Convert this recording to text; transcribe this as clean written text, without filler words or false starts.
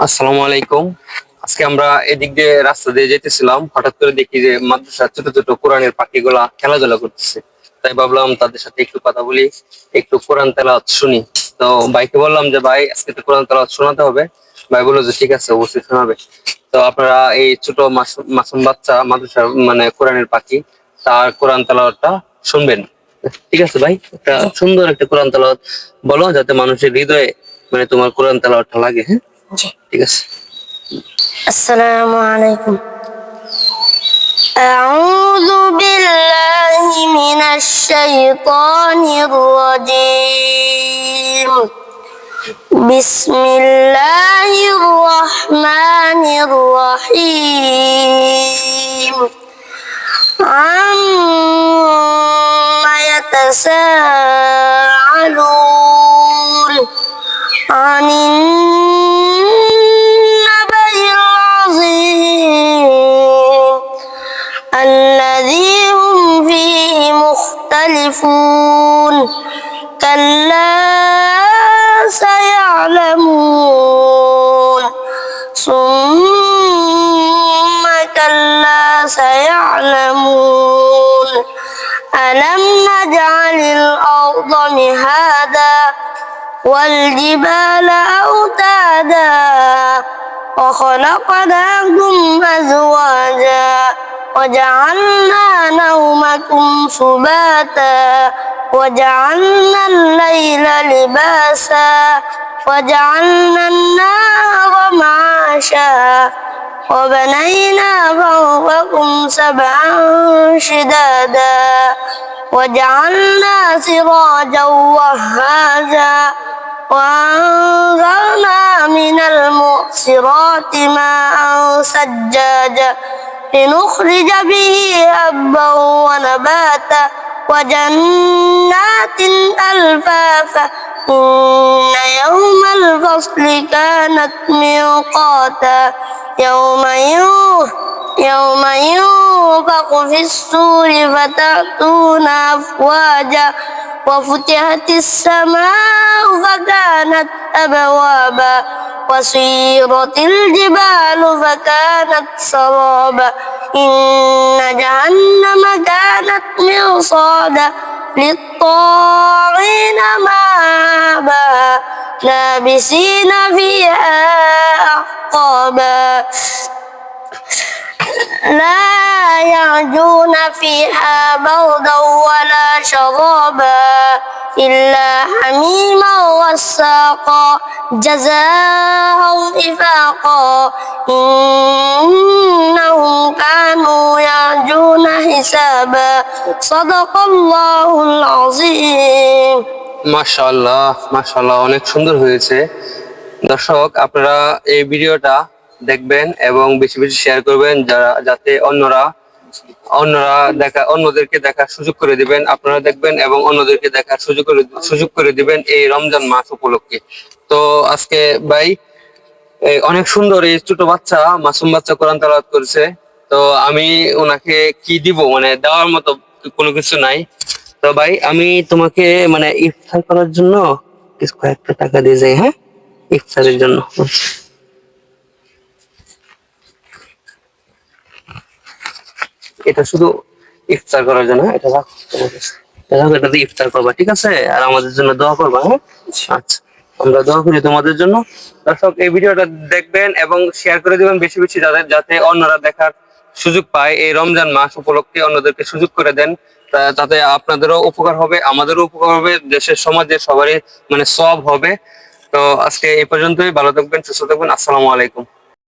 আসসালামু আলাইকুম। আজকে আমরা এদিক দিয়ে রাস্তা দিয়ে যেতেছিলাম, হঠাৎ করে দেখি যে মাদ্রাসার ছোট ছোট কোরআনের পাখিগুলা খেলাধুলা করতেছে। তাই ভাবলাম তাদের সাথে একটু কথা বলি, একটু কোরআন তেলাওয়াত শুনি। তো ভাইকে বললাম যে ভাই আজকে তো কোরআন তেলাওয়াত শোনাতে হবে। ভাই বললো যে ঠিক আছে, অবশ্যই শোনাবে। তো আপনারা এই ছোট মাসুম বাচ্চা মাদ্রাসার মানে কোরআনের পাখি, তার কোরআন তেলাওয়াতটা শুনবেন। ঠিক আছে ভাই, একটা সুন্দর একটা কোরআন তেলাওয়াত বলো, যাতে মানুষের হৃদয়ে মানে তোমার কোরআন তেলাওয়াতটা লাগে। হ্যাঁ, ঠিক আছে। السلام عليكم. أعوذ بالله من الشيطان الرجيم. بسم الله الرحمن الرحيم. عما يتساءلون عن النبأ العظيم الذي هم فيه مختلفون. كلا سيعلمون ثم كلا سيعلمون. ألم نجعل الأرض مهادا والجبال أوتادا وخلقناكم أزواجا وجعلنا نومكم سباتا وجعلنا الليل لباسا وجعلنا النهار معاشا وبنينا فوقكم سبعا شدادا وجعلنا سراجا وهاجا وأنزلنا من المعصرات ماء ثجاجا لنخرج به حبا ونباتا وجنات ألفافا. إن يوم الفصل كانت ميقاتا يوم ينفخ في الصور فتأتون أفواجا وفتحت السماء فكانت أبوابا وسيرت الجبال فكانت سرابا. إن جهنم كانت مرصادا للطاغين مآبا لابسين فيها أحقابا لا يجدون فيها بردا ولا شرابا إلا حميما وساقا جزاء وفاقا. إنهم كانوا يرجون حسابا. صدق الله العظيم. মাশাআল্লাহ মাশাআল্লাহ, অনেক সুন্দর হয়েছে। দর্শক, আপনারা এই ভিডিওটা দেখবেন এবং বেশি বেশি শেয়ার করবেন, যাতে অন্যদেরকে দেখার সুযোগ করে দিবেন। আপনারা দেখবেন এবং অন্যদেরকে দেখার সুযোগ করে দিবেন এই রমজান মাস উপলক্ষে। তো আজকে ভাই অনেক সুন্দর এই ছোট বাচ্চা মাসুম বাচ্চা কোরআন তেলাওয়াত করেছে। তো আমি ওনাকে কি দিব, মানে দেওয়ার মতো কোনো কিছু নাই। তো ভাই আমি তোমাকে মানে ইফতার করার জন্য কিছু কয়েকটা টাকা দিয়ে যাই। হ্যাঁ, ইফতারের জন্য। এটা শুধু ইফতার করার জন্য। এটা রাখো তোমার কাছে। এটা দিয়ে ইফতার করবা, ঠিক আছে? আর আমাদের জন্য দোয়া করবা। হ্যাঁ, আচ্ছা, আমরা দোয়া করি তোমাদের জন্য। দর্শক, এই ভিডিওটা দেখবেন এবং শেয়ার করে দিবেন বেশি বেশি, যাতে অন্যরা দেখার সুযোগ পায়। এই রমজান মাস উপলক্ষে অন্যদেরকে সুযোগ করে দেন, তাতে আপনাদেরও উপকার হবে, আমাদেরও উপকার হবে, দেশের সমাজের সবারই মানে সওয়াব হবে। তো আজকে এই পর্যন্তই। ভালো থাকবেন, সুস্থ থাকবেন। আসসালামু আলাইকুম।